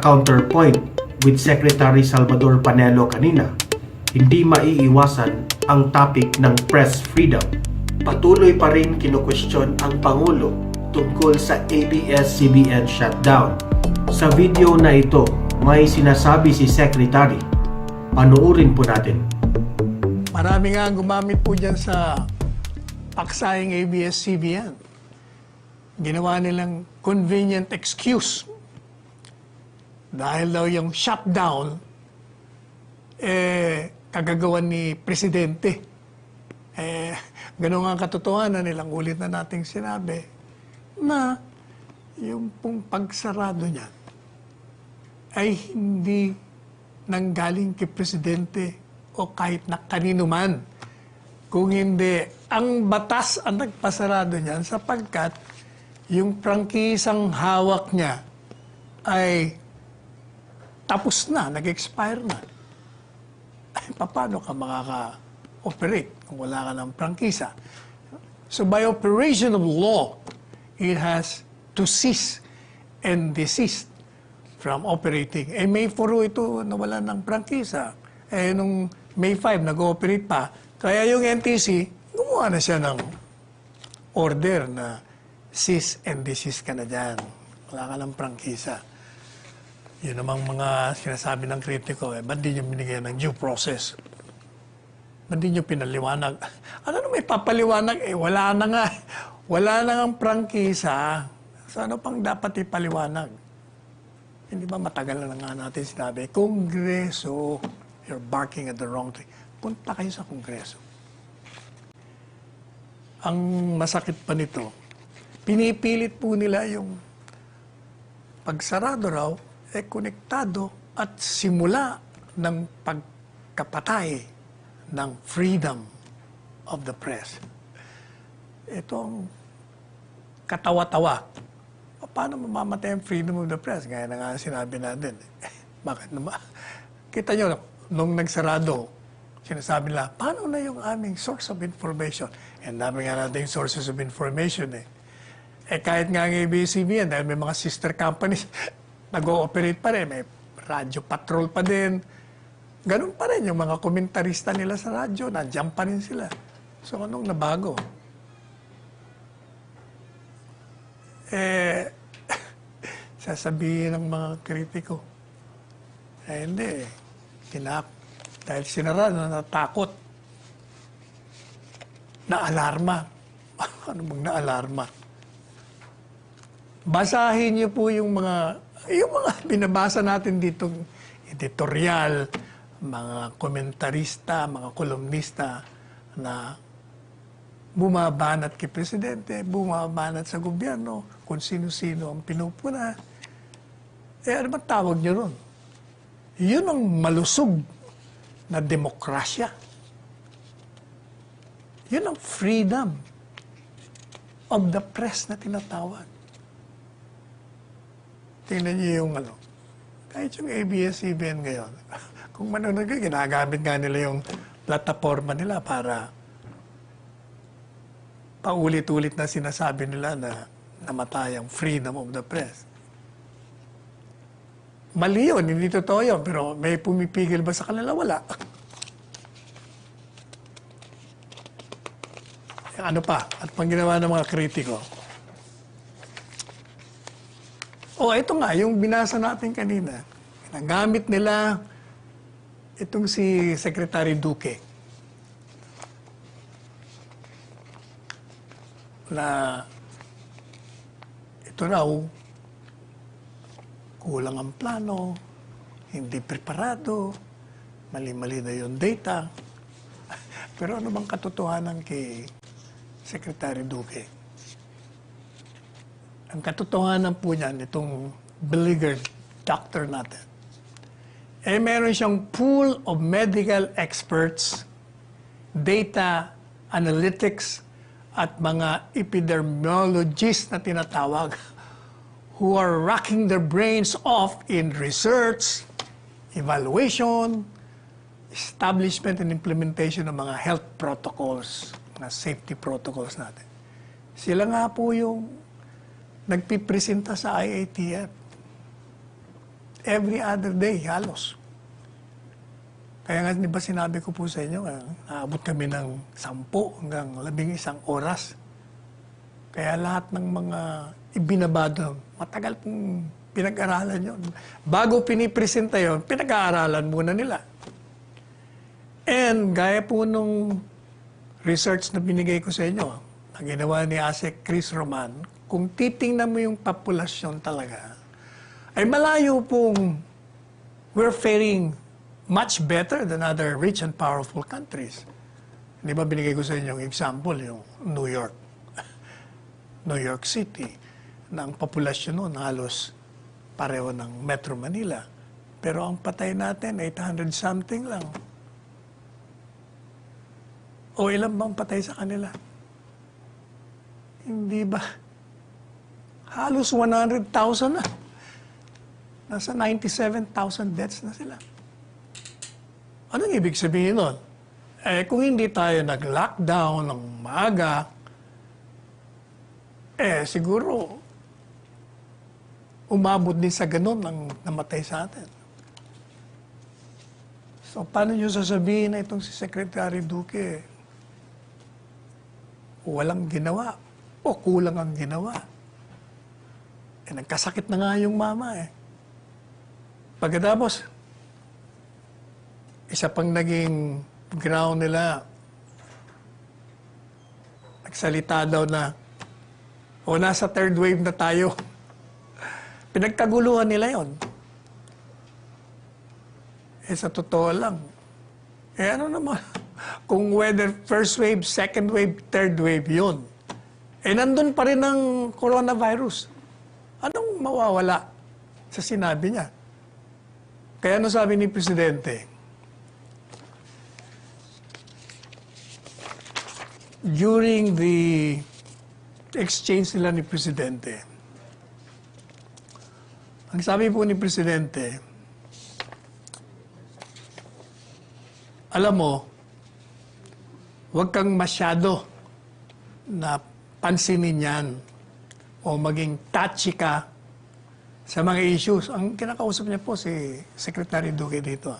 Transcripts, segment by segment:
counterpoint with Secretary Salvador Panelo kanina, hindi maiiwasan ang topic ng press freedom. Patuloy pa rin kinukwestiyon ang Pangulo tungkol sa ABS-CBN shutdown. Sa video na ito, may sinasabi si Secretary. Panuorin po natin. Marami nga gumamit po dyan sa paksayang ABS-CBN. Ginawa nilang convenient excuse. Dahil daw yung shutdown, kagagawan ni Presidente. Ganun ang katotohanan, nilang ulit na nating sinabi, na yung pong pagsarado niya ay hindi nanggaling kay Presidente o kahit na kanino man. Kung hindi, ang batas ang nagpasarado niyan sapagkat yung prangkisang hawak niya ay tapos na, nag-expire na. Ay, paano ka makaka-operate kung wala ka ng prangkisa? So by operation of law, it has to cease and desist from operating. May 4 ito nawala ng prangkisa. Nung May 5, nag-ooperate pa. Kaya yung NTC, gumawa na siya ng order na cease and desist ka na dyan. Wala ka ng prangkisa. Yun namang mga sinasabi ng kritiko, ba't di nyo binigyan ng due process? Ba't di nyo pinaliwanag? Ano na may papaliwanag? Wala na nga. Wala na nga prangkisa. So ano pang dapat ipaliwanag? Hindi ba matagal na nga natin sinabi, Kongreso, you're barking at the wrong thing. Punta kayo sa Kongreso. Ang masakit pa nito, pinipilit po nila yung pagsarado raw, konektado at simula ng pagkapatay ng freedom of the press. Ito ang katawa-tawa. Paano mamamatay ang freedom of the press? Gaya na nga sinabi natin. Bakit naman? Kita nyo, nung nagsarado, sinasabi nila, paano na yung aming source of information? And dami nga natin yung sources of information kahit nga ang ABS-CBN, dahil may mga sister companies, nag-ooperate pa rin. May radyo patrol pa din. Ganun pa rin yung mga komentarista nila sa radyo. Nandiyan pa rin sila. So, anong nabago? Sasabihin ng mga kritiko, hindi. Dahil sinara, natakot. Na-alarma. Ano bang na-alarma? Basahin niyo po yung mga binabasa natin dito, editorial, mga komentarista, mga kolumnista na bumabanat kay Presidente, bumabanat sa gobyerno, kung sino-sino ang pinupuna. Ano ba tawag niyo ron? Yun ang malusog na demokrasya. Yun ang freedom of the press na tinatawag. Tingnan niyo yung kahit yung ABS-CBN ngayon, kung manonood kayo, ginagamit nga nila yung plataforma nila para paulit-ulit na sinasabi nila na namatay ang freedom of the press. Mali yun, hindi totoo yun, pero may pumipigil ba sa kanila? Wala. Ano pa? At pang ginawa ng mga kritiko? Ito nga, yung binasa natin kanina. Nagamit nila itong si Secretary Duque na ito raw, kulang ang plano, hindi preparado, mali-mali na yung data. Pero ano bang katotohanan kay Secretary Duque? Ang katotohanan po niyan, itong beleaguered doctor natin, meron siyang pool of medical experts, data analytics, at mga epidemiologists na tinatawag who are racking their brains off in research, evaluation, establishment and implementation ng mga health protocols, mga safety protocols natin. Sila nga po yung nagpipresenta sa IATF. every other day, halos. Kaya nga, di ba sinabi ko po sa inyo, naabot kami ng 10 hanggang 11 oras. Kaya lahat ng mga ibinabado, matagal pong pinag-aralan yun. Bago pinipresenta yun, pinag-aaralan muna nila. And gaya po nung research na binigay ko sa inyo, na ginawa ni Asek Chris Roman, kung titingnan mo yung populasyon talaga, ay malayo pong we're faring much better than other rich and powerful countries. Di ba binigay ko sa inyo yung example, yung New York. New York City, na ang populasyon noon halos pareho ng Metro Manila. Pero ang patay natin, 800 something lang. O ilan bang patay sa kanila? Hindi ba? Halos 100,000 na. Nasa 97,000 deaths na sila. Anong ibig sabihin nun? Kung hindi tayo nag-lockdown ng maaga, siguro, umabot din sa ganun ang namatay sa atin. So, paano nyo sasabihin na itong si Secretary Duque walang ginawa o kulang ang ginawa? Nagkasakit na nga yung mama Pagkatapos, isa pang naging ground nila, nagsalita daw na, nasa third wave na tayo. Pinagkaguluhan nila yon. Sa totoo lang. Ano naman, kung whether first wave, second wave, third wave, yun. Nandun pa rin ang coronavirus. Anong mawawala sa sinabi niya? Kaya ano sabi ni Presidente? During the exchange nila ni Presidente, ang sabi po ni Presidente, alam mo, huwag kang masyado na pansinin yan o maging touchy ka sa mga issues. Ang kinakausap niya po si Secretary Duque dito.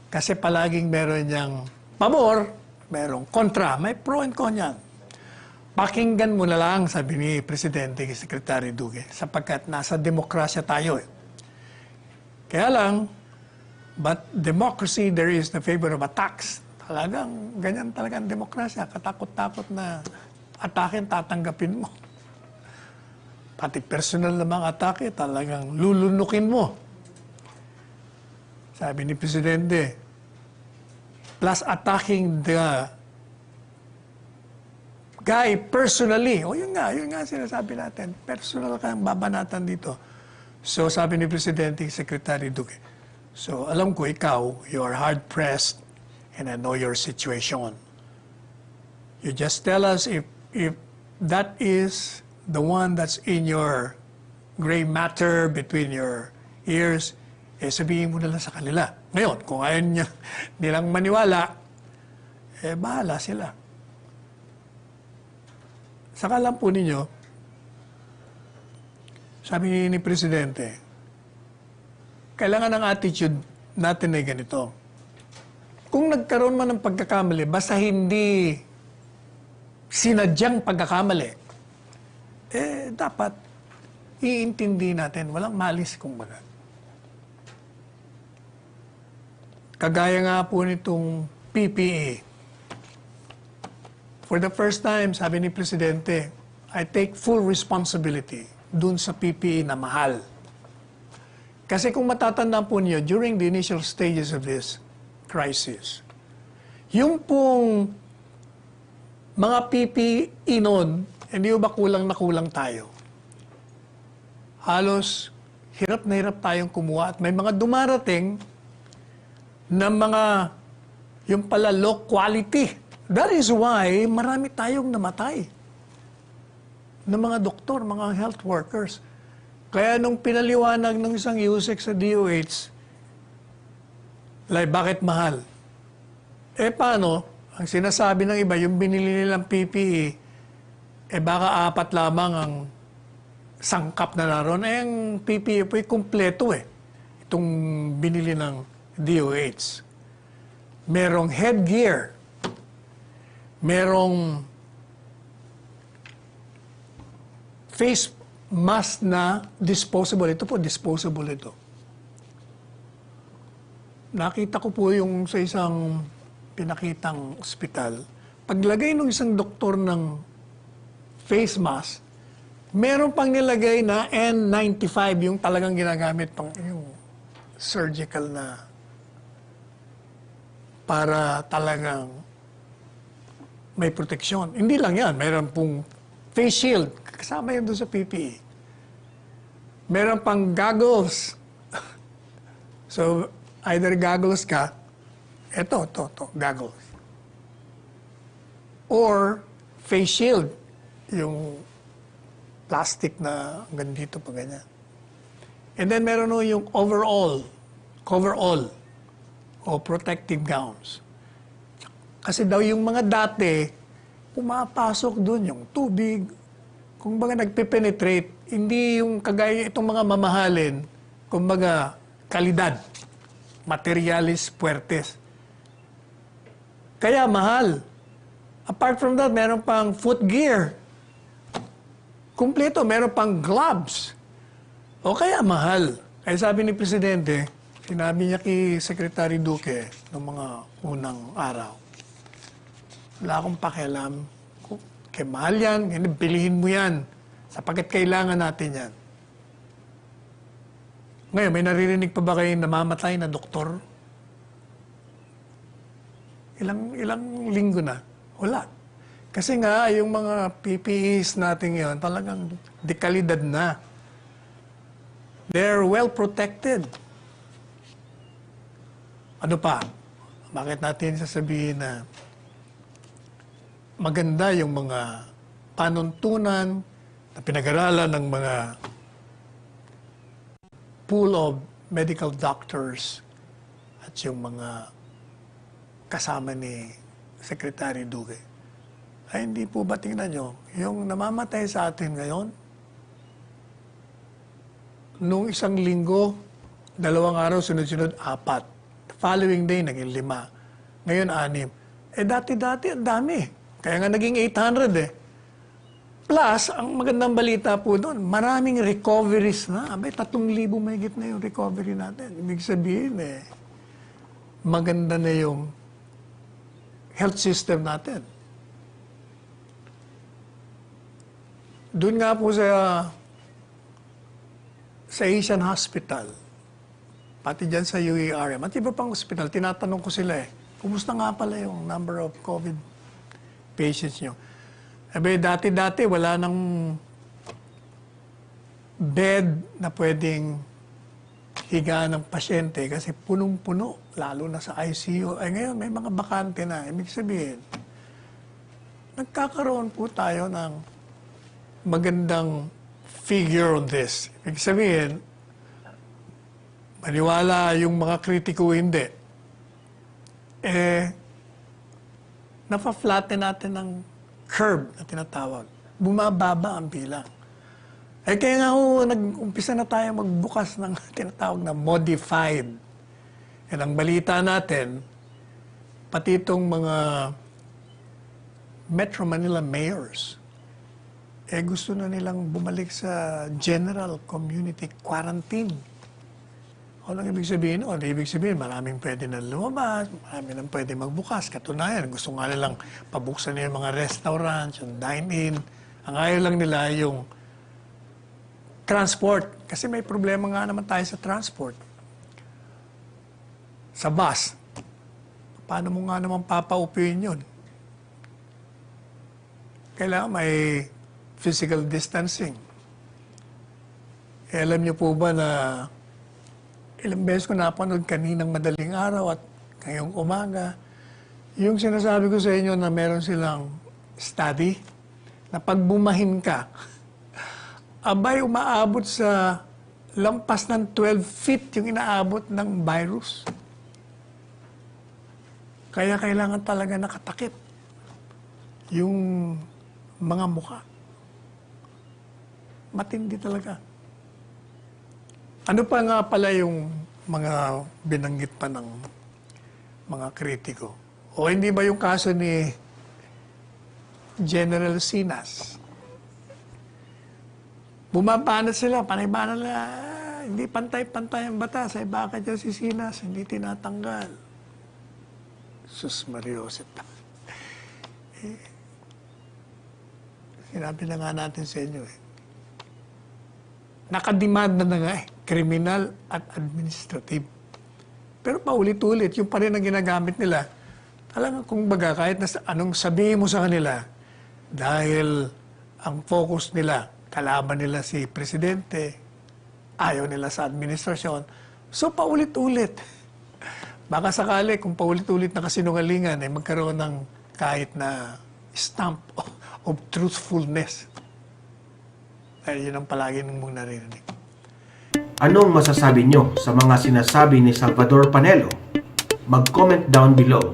Kasi palaging meron niyang pabor, merong kontra, may pro and con yan. Pakinggan mo na lang, sabi ni Presidente kay Secretary Duque, sapagkat nasa demokrasya tayo Kaya lang, but democracy, there is the favor of attacks. Talagang, ganyan talaga ang demokrasya. Katakot-takot na atakin, tatanggapin mo. Pati personal na mga atake, talagang lulunukin mo. Sabi ni Presidente, plus attacking the guy personally. Yun nga sinasabi natin. Personal ka ang babanatan dito. So sabi ni Presidente, Secretary Duque, so alam ko ikaw, you are hard-pressed and I know your situation. You just tell us if that is the one that's in your gray matter between your ears, sabihin mo na lang sa kanila. Ngayon, kung ayaw nilang maniwala, bahala sila. Saka lang po ninyo, sabi ni Presidente, kailangan ng attitude natin ay ganito. Kung nagkaroon man ng pagkakamali, basta hindi sinadyang pagkakamali, dapat iintindi natin. Walang malis, kumbaga. Kagaya nga po nitong PPE. For the first time, sabi ni Presidente, I take full responsibility dun sa PPE na mahal. Kasi kung matatandaan po niyo, during the initial stages of this crisis, yung pong mga PPE noon, hindi ba kulang na kulang tayo? Halos hirap na hirap tayong kumuha at may mga dumarating na mga yung pala low quality. That is why marami tayong namatay ng mga doktor, mga health workers. Kaya nung pinaliwanag ng isang USEC sa DOH, bakit mahal? Paano? Ang sinasabi ng iba, yung binili nilang PPE, baka 4 lamang ang sangkap na naroon. Eh, ang PPE po ay kumpleto eh. Itong binili ng DOH. Merong headgear. Merong face mask na disposable. Ito po, disposable ito. Nakita ko po yung sa isang pinakitang ospital. Paglagay ng isang doktor ng face mask, meron pang nilagay na N95, yung talagang ginagamit pang yung surgical na para talagang may proteksyon. Hindi lang yan, meron pong face shield, kasama yun doon sa PPE. Meron pang goggles. So, either goggles ka, ito, goggles. Or face shield, yung plastic na hanggang dito pa ganyan. And then meron no yung overall, coverall, o protective gowns. Kasi daw yung mga dati, pumapasok doon yung tubig, kung baga nagpe-penetrate, hindi yung kagaya itong mga mamahalin, kumbaga kalidad, materialis puertes. Kaya mahal. Apart from that, meron pang footgear. Kumpleto, meron pang gloves. O kaya mahal. Kaya sabi ni Presidente, sinabi niya kay Secretary Duque noong mga unang araw, wala akong pakialam. Kaya mahal yan, bilihin mo yan. Sapagkat kailangan natin yan. Ngayon, may naririnig pa ba kayo namamatay na doktor? Ilang linggo na? Wala. Kasi nga, yung mga PPEs natin yon talagang dekalidad na. They're well protected. Ano pa? Bakit natin sasabihin na maganda yung mga panuntunan na pinag-aralan ng mga pool of medical doctors at yung mga kasama ni Secretary Duque. Ay hindi po ba tingnan nyo, yung namamatay sa atin ngayon, nung isang linggo, 2 araw, sunod-sunod, 4. Following day, naging 5. Ngayon, 6. Eh dati-dati, ang dami. Kaya nga naging 800 eh. Plus, ang magandang balita po doon, maraming recoveries na. May 3,000 mahigit na yung recovery natin. Ibig sabihin eh, maganda na yung health system natin. Doon nga po sa Asian Hospital, pati dyan sa UARM, at iba pang hospital, tinatanong ko sila eh, kumusta nga pala yung number of COVID patients nyo? Sabi, dati-dati wala nang bed na pwedeng higaan ng pasyente kasi punong-puno, lalo na sa ICU. Ay ngayon, may mga bakante na. Ibig sabihin, nagkakaroon po tayo ng magandang figure on this. Ibig sabihin, maniwala yung mga kritiko hindi. Napa-flatten natin ng curve na tinatawag. Bumababa ang bilang. Kaya nga nag-umpisa na tayo magbukas ng tinatawag na modified. And ang balita natin, pati itong mga Metro Manila mayors, gusto na nilang bumalik sa general community quarantine. Ano ang ibig sabihin? Ibig sabihin, maraming pwede na lumabas, maraming nang pwede magbukas. Katunayan, gusto nga nilang pabuksan na yung mga restaurants, yung dine-in. Ang ayaw lang nila yung transport. Kasi may problema nga naman tayo sa transport. Sa bus. Paano mo nga naman papaupuin yun? Kailangan may physical distancing. Alam niyo po ba na ilang beses ko napanood kaninang madaling araw at ngayong umaga, yung sinasabi ko sa inyo na meron silang study na pag bumahin ka, abay umaabot sa lampas ng 12 feet yung inaabot ng virus. Kaya kailangan talaga nakatakip yung mga mukha. matindi talaga. Ano pa nga pala yung mga binanggit pa ng mga kritiko? O hindi ba yung kaso ni General Sinas? Bumabanat sila, panay-banat nila, hindi pantay-pantay ang batas. Ay bakit yung si Sinas hindi tinatanggal? Sus Mariosep. Sinabi na nga natin sa inyo nakademand na nga kriminal at administrative. Pero paulit-ulit, yung pa rin ang ginagamit nila. Talagang kung baga, kahit na anong sabihin mo sa kanila, dahil ang focus nila, kalaban nila si Presidente, ayaw nila sa administrasyon, so paulit-ulit. Baka sakali, kung paulit-ulit na kasinungalingan, ay magkaroon ng kahit na stamp of truthfulness. Dahil yun ang palagi mong naririnig. Anong masasabi nyo sa mga sinasabi ni Salvador Panelo? Mag-comment down below.